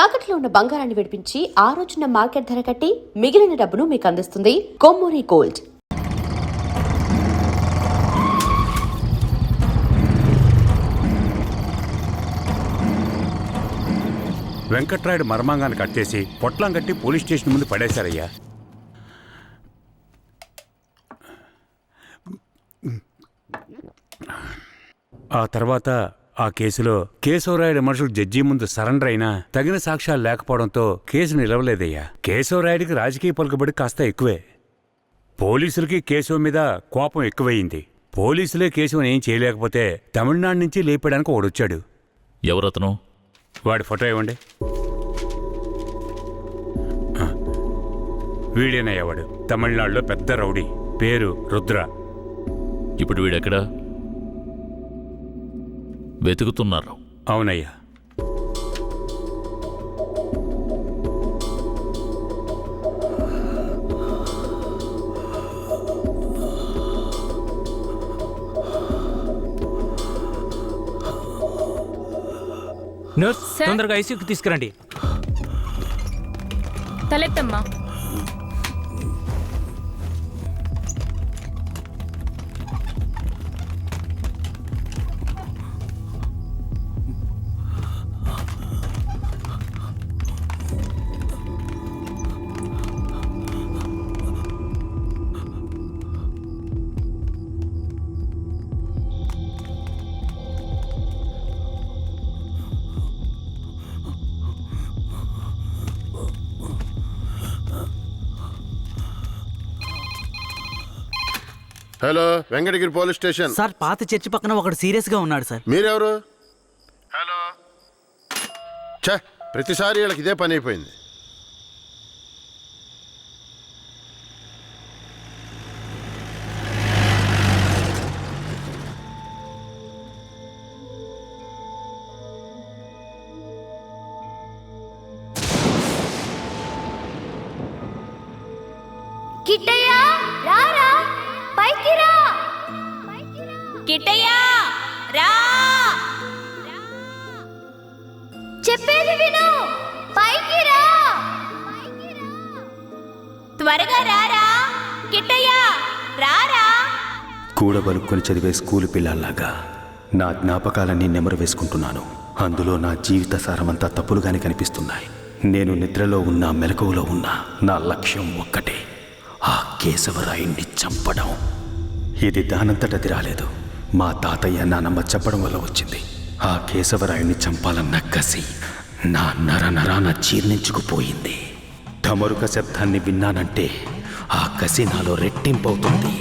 తాకట్లో ఉన్న బంగారాన్ని విడిపించి ఆ రోజున మార్కెట్ ధర కట్టి మిగిలిన డబ్బును మీకు అందిస్తుంది కొమ్మూరి గోల్డ్. వెంకట్రాయుడు మర్మాంగాన్ని కట్టేసి పొట్లం కట్టి పోలీస్ స్టేషన్ ముందు పడేశారయ్యా. ఆ తర్వాత ఆ కేసులో కేశవరాయుడు మనుషులు జడ్జి ముందు సరెండర్ అయినా తగిన సాక్ష్యాలు లేకపోవడంతో కేసు నిలవలేదయ్యా. కేశవరాయుడికి రాజకీయ పలుకుబడి కాస్త ఎక్కువే. పోలీసులకి కేశవ మీద కోపం ఎక్కువయింది. పోలీసులే కేశవని ఏం చేయలేకపోతే తమిళనాడు నుంచి లేపడానికి ఒకడొచ్చాడు. ఎవరతను? వాడి ఫోటో ఇవ్వండి. వీడేనయ్యా వాడు. తమిళనాడులో పెద్ద రౌడీ, పేరు రుద్ర. ఇప్పుడు వీడెక్కడా? వెతుకుతున్నారు. అవునయ్యా. నర్స్, తొందరగా ఐసీయూకి తీసుకురండి. తలెత్తమ్మా. Hello, Venkatagiri police station sir. పాత చర్చి పక్కన ఒకడు సీరియస్ గా ఉన్నాడు సార్. మీరెవరు? హలో. ఛే, ప్రతిసారి వీళ్ళకి ఇదే పని అయిపోయింది. కిట్టయ్య రారా, పైకి రా. కిట్టయ్య రా, చెప్పేది విను, పైకి రా, త్వరగా రారా. కిట్టయ్య రారా. కూడబలుక్కొని చదివే స్కూలు పిల్లల్లాగా నా జ్ఞాపకాలన్నీ నెమరు వేసుకుంటున్నాను. అందులో నా జీవిత సారమంతా తప్పులుగానే కనిపిస్తున్నాయి. నేను నిద్రలో ఉన్నా మెలకువలో ఉన్నా నా లక్ష్యం ఒక్కటే, ఆ కేశవరాయుణ్ణి చంపడం. ఇది దానంతటది రాలేదు, మా తాతయ్య నానమ్మ చెప్పడం వల్ల వచ్చింది. ఆ కేశవరాయుణ్ణి చంపాలన్న కసి నా నరాన జీర్ణించుకుపోయింది. ఢమరుక శబ్దాన్ని విన్నానంటే ఆ కసి నాలో రెట్టింపవుతుంది.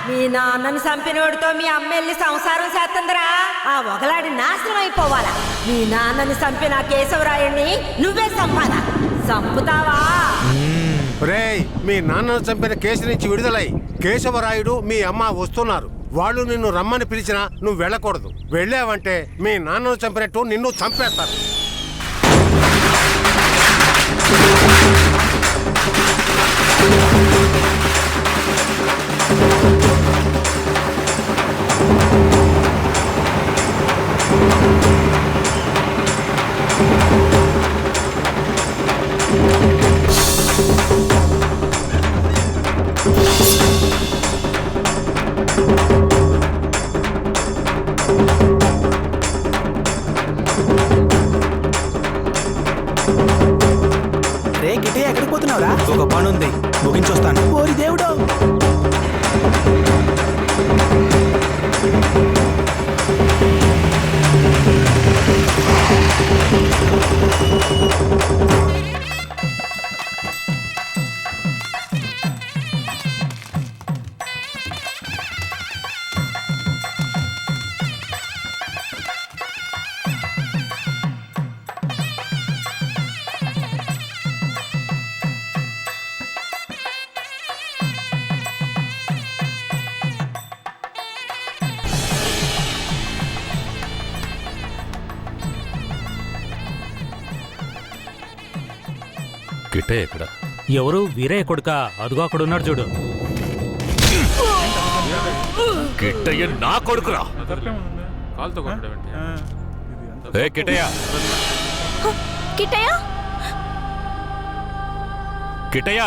మీ నాన్నని చంపినోడితో మీ అమ్మ వెళ్ళి సంసారం చేస్తుందిరా. ఆ ఒకలాడి నాశనం అయిపోవాలా. మీ నాన్నని చంపిన కేశవరాయుణ్ణి నువ్వే చంపాలా? చంపుతావా? రేయ్, మీ నాన్నను చంపిన కేసు నుంచి విడుదలై కేశవరాయుడు మీ అమ్మ వస్తున్నారు. వాళ్ళు నిన్ను రమ్మని పిలిచినా నువ్వు వెళ్ళకూడదు. వెళ్ళావంటే మీ నాన్నను చంపినట్టు నిన్ను చంపేస్తారు. రే గిటే, ఎక్కడికి పోతున్నావురా? ఒక పని ఉంది, ముగించొస్తాను. ఓరి దేవుడు. కిట్టయ్య ఎక్కడ? ఎవరు వీరయ్య కొడుక? అదుగో అక్కడ ఉన్నాడు చూడు. కిట్టయ్య నా కొడుకురా. ఏ కిట్టయ్య, కిట్టయ్య కిట్టయ్య,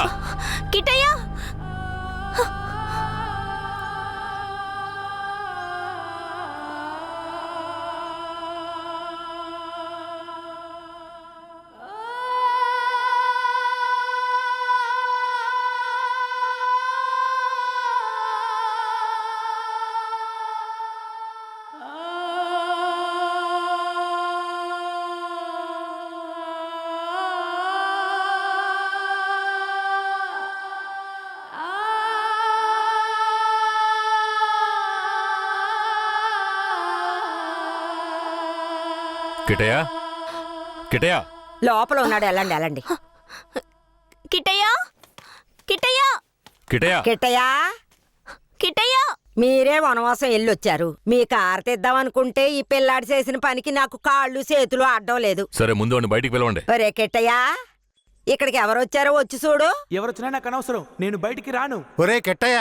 కిట్టయ్య కిట్టయ్య, కిట్టయ్య. లోపల ఉన్నాడు, వెళ్ళండి వెళ్ళండి. కిట్టయ్య కిట్టయ్య కిట్టయ్య, కిట్టయ్యా, కిట్టయ్య మీరే వనవాసం వెళ్ళొచ్చారు. మీ కారు తెద్దామనుకుంటే ఈ పిల్లాడి చేసిన పనికి నాకు కాళ్ళు చేతులు అడ్డం లేదు. సరే ముందు వాడిని బయటికి పిలవండి. ఒరే కిట్టయ్యా, ఇక్కడికి ఎవరొచ్చారో వచ్చి చూడు. ఎవరొచ్చినా నాకు అనవసరం, నేను బయటికి రాను. ఒరే కెట్టయ్య,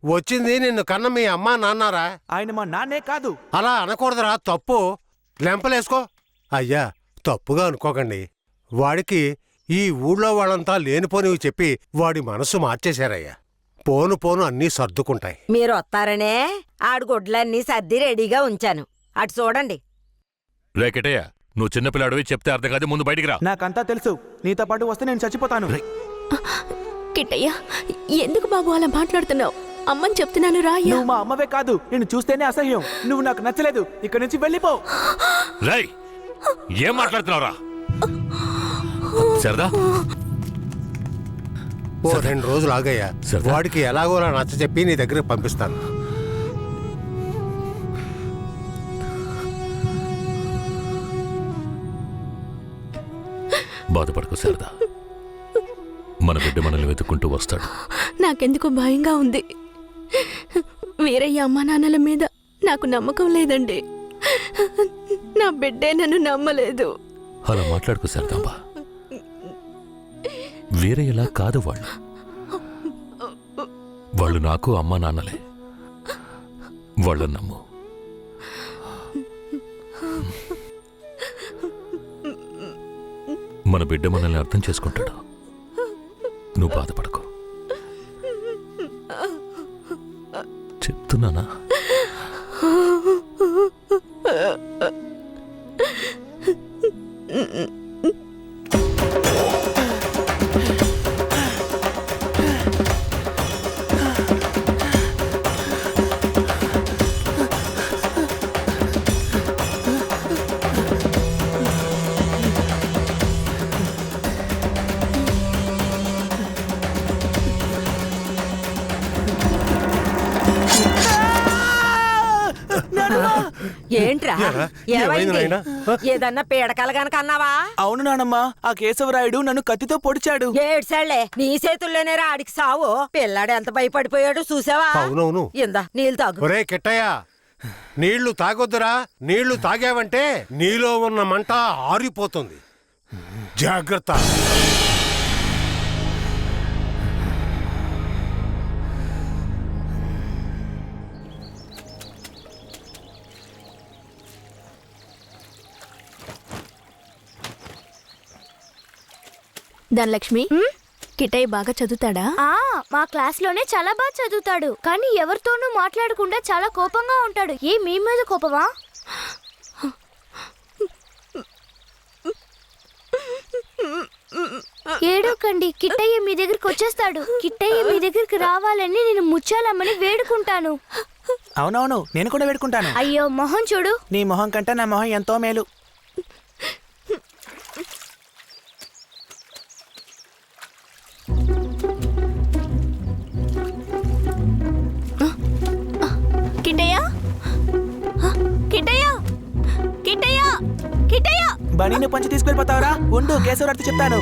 వచ్చింది నిన్ను కన్న మీ అమ్మా నాన్నారా? ఆయన మా నాన్నే కాదు. అలా అనకూడదురా, తప్పు. లెంపలేసుకో. అయ్యా, తప్పుగా అనుకోకండి. వాడికి ఈ ఊళ్ళో వాళ్ళంతా లేనిపోనివి చెప్పి వాడి మనసు మార్చేశారయ్యా. పోను పోను అన్నీ సర్దుకుంటాయి. మీరు వస్తారనే ఆడు గుడ్లన్నీ సర్ది రెడీగా ఉంచాను. అటు చూడండి. రే కిట్టయ్య, నువ్వు చిన్నపిల్లాడివి, చెప్తే అర్థం కాదు, ముందు బయటికి రా. నాకంతా తెలుసు. నీతో పాటు వస్తే నేను చచ్చిపోతాను. కిట్టయ్య ఎందుకు బాబు అలా మాట్లాడుతున్నావు? అమ్మని చెప్తున్నాను రా. నువ్వు మా అమ్మవే కాదు, నేను చూస్తేనే అసహ్యం. నువ్వు నాకు నచ్చలేదు, ఇక్కడి నుంచి వెళ్ళిపో. రేయ్, ఏం మాట్లాడుతున్నావురా? సరదా, ఓ 2 రోజులు ఆగయ్యా. సరదా. వాడికి ఎలాగోలా నచ్చ చెప్పి నీ దగ్గరికి పంపిస్తాను. బాధపడకు సరదా, మన బిడ్డ మనల్ని వెతుక్కుంటూ వస్తాడు. నాకెందుకు భయంగా ఉంది. వీరయ్య అమ్మా నాన్నల మీద నాకు నమ్మకం లేదండి. నా బిడ్డే నన్ను నమ్మలేదు. అలా మాట్లాడుకో సరదాంబా. వేరే ఎలా కాదు వాళ్ళు. వాళ్ళు నాకు అమ్మా నాన్నలే. వాళ్ళని నమ్ము. మన బిడ్డ మనల్ని అర్థం చేసుకుంటాడు. నువ్వు బాధపడకు, చెప్తున్నానా? ఏంట్రా, ఏమైంది? ఏదన్నా పీడకలు గనక అన్నావా? అవును నానమ్మా, ఆ కేశవరాయుడు నన్ను కత్తితో పొడిచాడు. ఏడ్సాళ్లే, నీ చేతుల్లోనే ఆడికి సావు. పిల్లాడు ఎంత భయపడిపోయాడు చూసావా? అవునవును. ఇందా నీళ్ళు తాగు. ఒరే కిట్టయ్య, నీళ్లు తాగొద్దురా. నీళ్లు తాగావంటే నీలో ఉన్న మంట ఆరిపోతుంది. జాగ్రత్త. ధనలక్ష్మి, కిట్టయ్య బాగా చదువుతాడా? మా క్లాస్ లోనే చాలా బాగా చదువుతాడు, కానీ ఎవరితోనూ మాట్లాడకుండా చాలా కోపంగా ఉంటాడు. మీ మీద కోపమా? ఏడోకండి, కిట్టయ్య మీ దగ్గరికి వచ్చేస్తాడు. కిట్టయ్య మీ దగ్గరికి రావాలని నేను ముచ్చాలమ్మని వేడుకుంటాను. అవునవును, నేను కూడా వేడుకుంటాను. అయ్యో, మొహం చూడు. నీ మొహం కంటే నా మొహం ఎంతో మేలు. కిట్టయ్య, కిట్టయ్య, కిట్టయ్య, కిట్టయ్య. బనీని పంచి తీసుకెళ్ళిపోతావరా? ఉండు, కేశవరాయుడు చెప్తాను.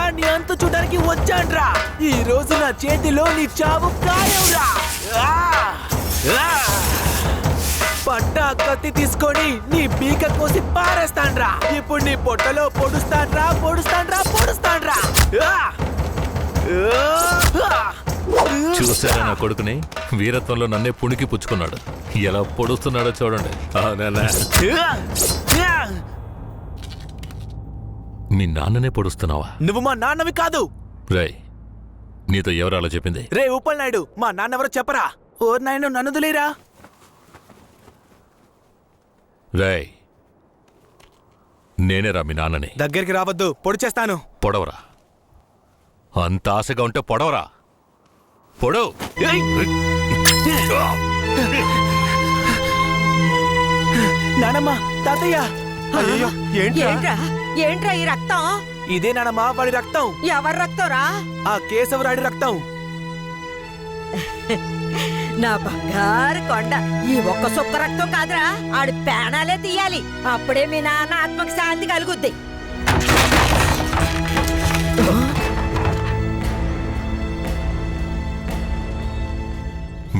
వాడిని అంతు చూడడానికి వచ్చాన్రా. ఈ రోజు నా చేతిలో నీ చావు ఖాయంరా. ఆ! ఆ! పట్టా కత్తి తీసుకొని నీ పీక కోసి పారేస్తాన్రా. ఇప్పుడు నీ పొట్టలో పొడుస్తాన్రా. ఆ! ఆ! చూసారా నా కొడుకుని? వీరత్వంలో నన్నే పుణికి పుచ్చుకున్నాడు. ఎలా పొడుస్తున్నాడో చూడండి. మీ నాన్ననే పొడుస్తున్నావా? నువ్వు మా నాన్నవి కాదు. రేయ్, నీతో ఎవరు అలా చెప్పింది? రే ఉప్పల్ నాయుడు, మా నాన్నెవరో చెప్పరా. ఓ నాయన నన్ను వదిలేరా. రేయ్, నేనేరా మీ నాన్నని. దగ్గరికి రావద్దు, పొడి చేస్తాను. పొడవరా. అంత ఆశగా ఉంటే పొడవరా. పొడవు. నానమ్మ, తాతయ్య. అయ్యో, ఏంట్రా ఏంట్రా ఈ రక్తం? ఇదే నానమ్మ వాడి రక్తం. ఎవరి రక్తంరా? ఆ కేశవరాడి రక్తం. నా బంగారు కొండ. ఈ ఒక్క సుక్క రక్తం కాదురా, ఆడి పేణాలే తీయాలి. అప్పుడే మీ నాన్న ఆత్మకి శాంతి కలుగుద్ది.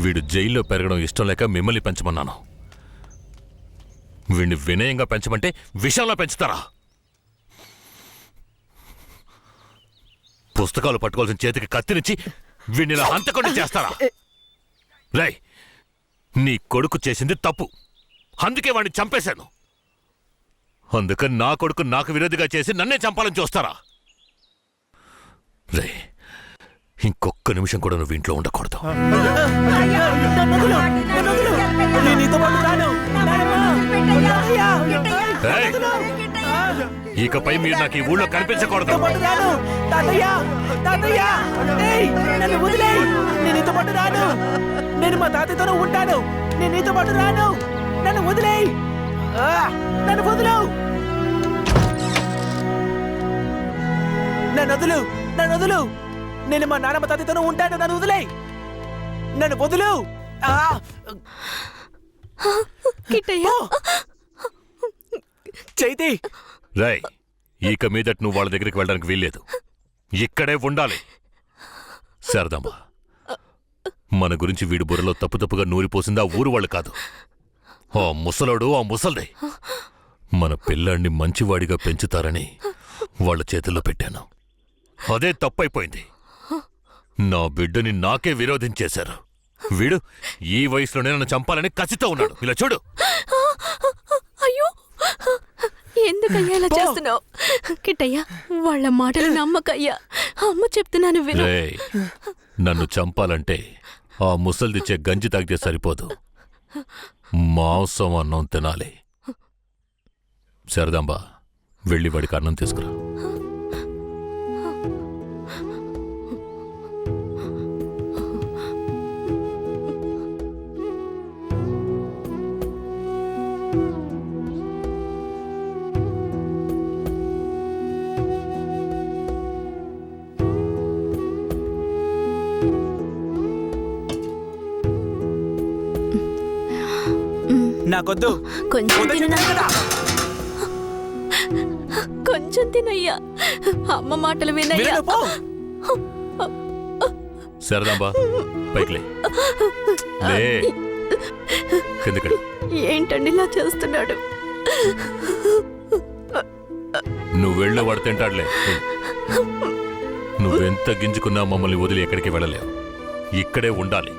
వీడు జైల్లో పెరగడం ఇష్టం లేక మిమ్మల్ని పెంచమన్నాను. వీడిని వినయంగా పెంచమంటే విషంలో పెంచుతారా? పుస్తకాలు పట్టుకోవాల్సిన చేతికి కత్తిరించి వీడిని ఇలా హంతకుండా చేస్తారా? రేయ్, నీ కొడుకు చేసింది తప్పు. అందుకే వాడిని చంపేశాను. అందుకని నా కొడుకు నాకు విరోధిగా చేసి నన్నే చంపాలని చూస్తారా? రే, ఇంకొక్క నిమిషం కూడా నువ్వు ఇంట్లో ఉండకూడదు. ఏయ్, ఇకపై మీరు నాకు ఈ ఊళ్ళో కనిపించకూడదు. నేను మా తాతయ్యతోనే ఉంటాను. నేను నీతో పాటు రాను. నన్ను వదిలేయ్. నన్ను వదులు. నన్ను వదులు. నేను మా నాన్నమ్మ తాతయ్యతోనే ఉంటాను. నన్ను వదిలేయ్. నన్ను వదులు. చైతి. రేయ్, ఇక మీదట నువ్వు వాళ్ళ దగ్గరికి వెళ్ళడానికి వీల్లేదు. ఇక్కడే ఉండాలి. శారదమ్మ, మన గురించి వీడి బుర్రలో తప్పుగా నూరిపోసింది ఆ ఊరు వాళ్ళు కాదు, ఆ ముసలోడు, ఆ ముసల్ది. మన పిల్లాన్ని మంచివాడిగా పెంచుతారని వాళ్ళ చేతుల్లో పెట్టాను. అదే తప్పైపోయింది. నా బిడ్డని నాకే విరోధించేశారు. వీడు ఈ వయసులోనే నన్ను చంపాలని కసితో ఉన్నాడు. ఇలా చూడు. అయ్యో, ఎందుకయ్యా ఇలా చేస్తున్నావు? కిట్టయ్యా, వాళ్ళ మాటలు నమ్మకయ్యా. అమ్మ చెప్తున్నాను విను. రేయ్, నన్ను చంపాలంటే ఆ ముసల్దిచ్చే గంజి తాగితే సరిపోదు, మాంసం అన్నం తినాలి. శారదాంబ, వెళ్ళి వాడికి అన్నం తీసుకురా. నాకొద్దు. కొంచెం తిననా? కొంచెం తినయ్యా. అమ్మ మాటలు వినయ్యా. శారదాంబ, పైకి లే. లే, కిందకి. ఏంటండి ఇలా చేస్తున్నాడు? నువ్వు వెళ్ళు, వాడు తింటాడులే. నువ్వెంత గింజుకున్నా మమ్మల్ని వదిలి ఎక్కడికి వెళ్ళలేవు. ఇక్కడే ఉండాలి.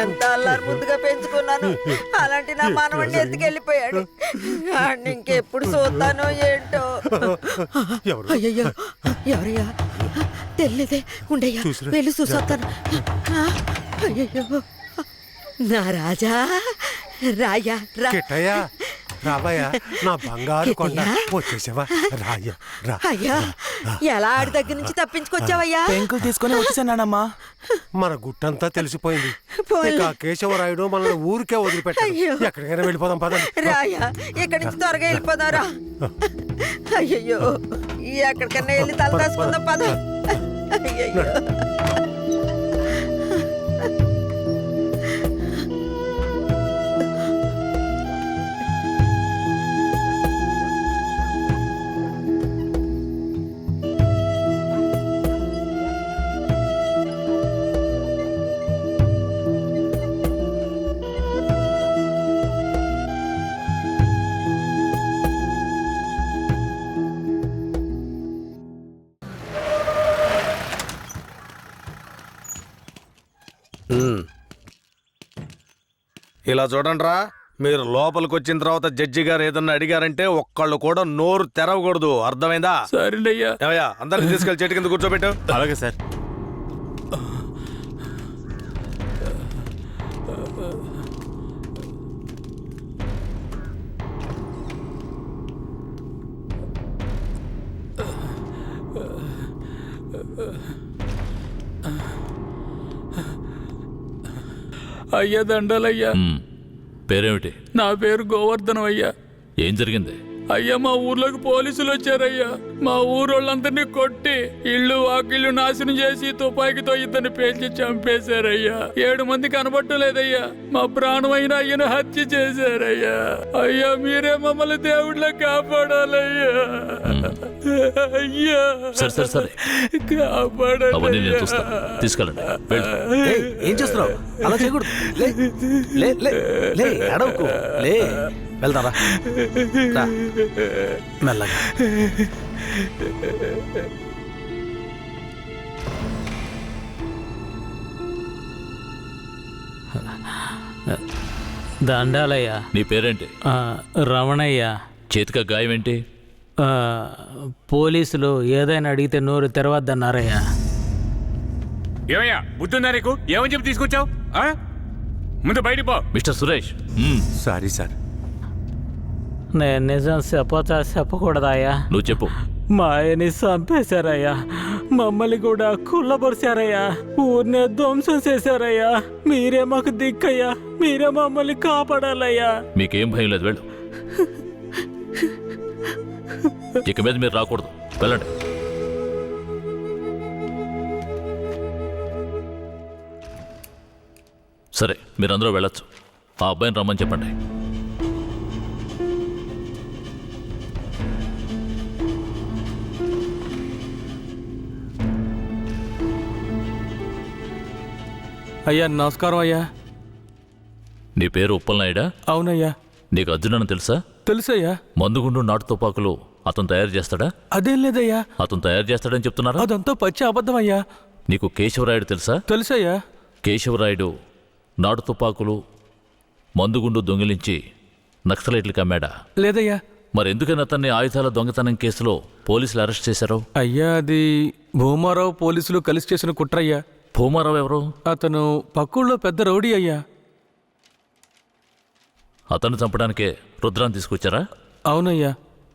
ఎంత అల్లారు ముద్దుగా పెంచుకున్నాను. అలాంటి నా మనవడిని ఎత్తుకెళ్ళిపోయాడు. ఇంకెప్పుడు చూస్తానో ఏంటో. అయ్యయ్యో, ఎవరయ్యా? తెలియదే. ఉండయ్యా, వెళ్ళి చూసొస్తాను. అయ్యయ్యో, నా రాజా, రాయా రా. కిట్టయ్యా, రాబయ్యా, నా బంగారు కొండ. వచ్చేసావా? రాయ్యా, రా. అయ్యా, ఎలా ఆడి దగ్గర నుంచి తప్పించుకొచ్చావయ్యా? పెంకులు తీసుకొని వచ్చేసానమ్మా. మన గుట్టంతా తెలిసిపోయింది. ఇక ఆ కేశవరాయుడు మనల్ని ఊరికే వదిలిపెట్టాడు. ఎక్కడికైనా వెళ్ళిపోదాం పదండి. రాయా, ఇక్కడి నుంచి త్వరగా వెళ్ళిపోదారా. అయ్యయ్యో, ఎక్కడికన్నా వెళ్ళి తల దాచుకుందాం పద. అయ్యయ్యో. ఇలా చూడండిరా, మీరు లోపలికి వచ్చిన తర్వాత జడ్జి గారు ఏదన్నా అడిగారంటే ఒక్కళ్ళు కూడా నోరు తెరవకూడదు, అర్థమైందా? సరేనయ్యా. ఏమయ్యా, అందరిని తీసుకెళ్లి చెట్టు కింద కూర్చోబెట్టు. అలాగే సార్. అయ్యా దండాలయ్యా. పేరేమిటి? నా పేరు గోవర్ధనం అయ్యా. ఏం జరిగింది? అయ్యా మా ఊర్లోకి పోలీసులు వచ్చారయ్యా. మా ఊరోళ్ళందరినీ కొట్టి ఇళ్ళు వాకిళ్ళు నాశనం చేసి తుపాకీతో ఇద్దరిని పేల్చి చంపేశారయ్యా. 7 మంది కనబట్టలేదయ్యా. మా ప్రాణమైన అయ్యను హత్య చేశారయ్యా. అయ్యా మీరే మమ్మల్ని దేవుళ్ళ కాపాడాలయ్యా. అయ్యా సరే సరే అవన్నీ నేను చూస్తా. తీసుకెళ్ళండి. ఏం చేస్తున్నావు? అలా చేయకూడదు. లే లే లే లే, అడవుకు లే, వెళ్తారా? మెల్లగా. దండాలయ్యా. నీ పేరేంటి? రమణయ్య. చేతిక గాయం ఏంటి? పోలీసులు ఏదైనా అడిగితే నోరు తెరవద్దన్నారయ్యా. ఏమయ్యా బుద్ధుందా నీకు? ఏమని చెప్పి తీసుకొచ్చావు? ముందు బయటికి పో. మిస్టర్ సురేష్. Sorry sir. నేను నిజం చెప్పకూడదాయా? నువ్వు చెప్పు. మా ఆయన్ని చంపేశారయ్యా. మమ్మల్ని కూడా కుళ్ళబరిచారయ్యా. ఊరినే ధ్వంసం చేశారయ్యా. మీరే మాకు దిక్కయ్యా. మీరే మమ్మల్ని కాపాడాలయ్యా. మీకేం భయం లేదు, వెళ్ళు. ఇక మీద మీరు రాకూడదు, వెళ్ళండి. సరే, మీరందరూ వెళ్ళొచ్చు. ఆ అబ్బాయిని రమ్మని చెప్పండి. అయ్యా నమస్కారం అయ్యా. నీ పేరు ఉప్పలనాయుడా? అవునయ్యా. నీకు అర్జునని తెలుసా? తెలుసయ్యా. మందుగుండు నాటు తుపాకులు అతను తయారు చేస్తాడా? అదేం లేదయ్యా. అతను తయారు చేస్తాడని చెప్తున్నారా? అదంతా పచ్చి అబద్ధం అయ్యా. నీకు కేశవరాయుడు తెలుసా? తెలుసయ్యా. కేశవరాయుడు నాటు తుపాకులు మందుగుండు దొంగిలించి నక్సలైట్లకు అమ్మాడా? లేదయ్యా. మరెందుకని అతన్ని ఆయుధాల దొంగతనం కేసులో పోలీసులు అరెస్ట్ చేశారు? అయ్యా అది భూమారావు పోలీసులు కలిసి చేసిన కుట్రయ్యా. భూమారావు ఎవరు? అతను పక్కూళ్ళో పెద్ద రౌడీ అయ్యా. అతన్ని చంపడానికే రుద్రాన్ని తీసుకొచ్చారా? అవునయ్యా.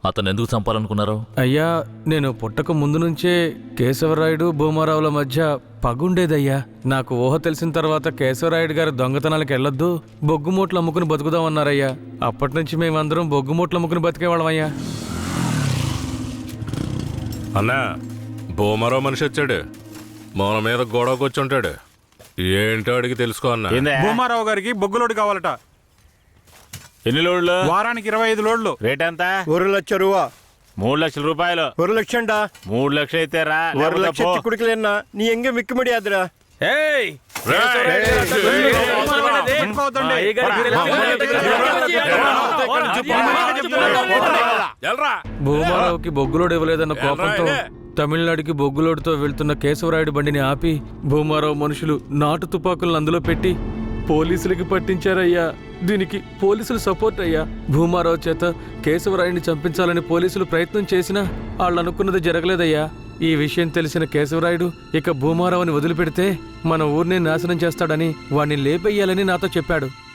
అతను ఎందుకు చంపాలనుకున్నారు? అయ్యా నేను పుట్టక ముందు నుంచే కేశవరాయుడు భూమారావుల మధ్య పగుండేదయ్యా. నాకు ఊహ తెలిసిన తర్వాత కేశవరాయుడు గారు దొంగతనాలకు వెళ్ళొద్దు, బొగ్గుమూట్లు అమ్ముకుని బతుకుదామన్నారయ్యా. అప్పటి నుంచి మేమందరం బొగ్గుమూట్లు అమ్ముకుని బతికేవాళ్ళమయ్యా. అన్నా, భూమారావు మనిషి వచ్చాడు. మన మీద గొడవకు వచ్చి ఉంటాడు. ఏంటో అడిగి తెలుసుకో అన్నా. భూమారావు గారికి బొగ్గులోడు కావాలట. ఎన్ని లోడ్లు? వారానికి 25 లోడ్లు. రేట్ ఎంత? 1 లక్ష రూపా. 3 లక్షల రూపాయలు. 1 లక్షండా? 3 లక్షలు అయితే రా. 1 లక్ష కుడికలేనా నీ ఎంగే మిక్కి ముడియాదురా. భూమారావుకి బొగ్గులోడు ఇవ్వలేదన్న కోపంతో తమిళనాడుకి బొగ్గులోడుతో వెళ్తున్న కేశవరాయుడు బండిని ఆపి భూమారావు మనుషులు నాటు తుపాకులను అందులో పెట్టి పోలీసులకి పట్టించారయ్యా. దీనికి పోలీసులు సపోర్ట్ అయ్యా. భూమారావు చేత కేశవరాయుడిని చంపించాలని పోలీసులు ప్రయత్నం చేసినా వాళ్ళు అనుకున్నది జరగలేదయ్యా. ఈ విషయం తెలిసిన కేశవరాయుడు ఇక భూమారావుని వదిలిపెడితే మన ఊరిని నాశనం చేస్తాడని వాణ్ణి లేపెయ్యాలని నాతో చెప్పాడు.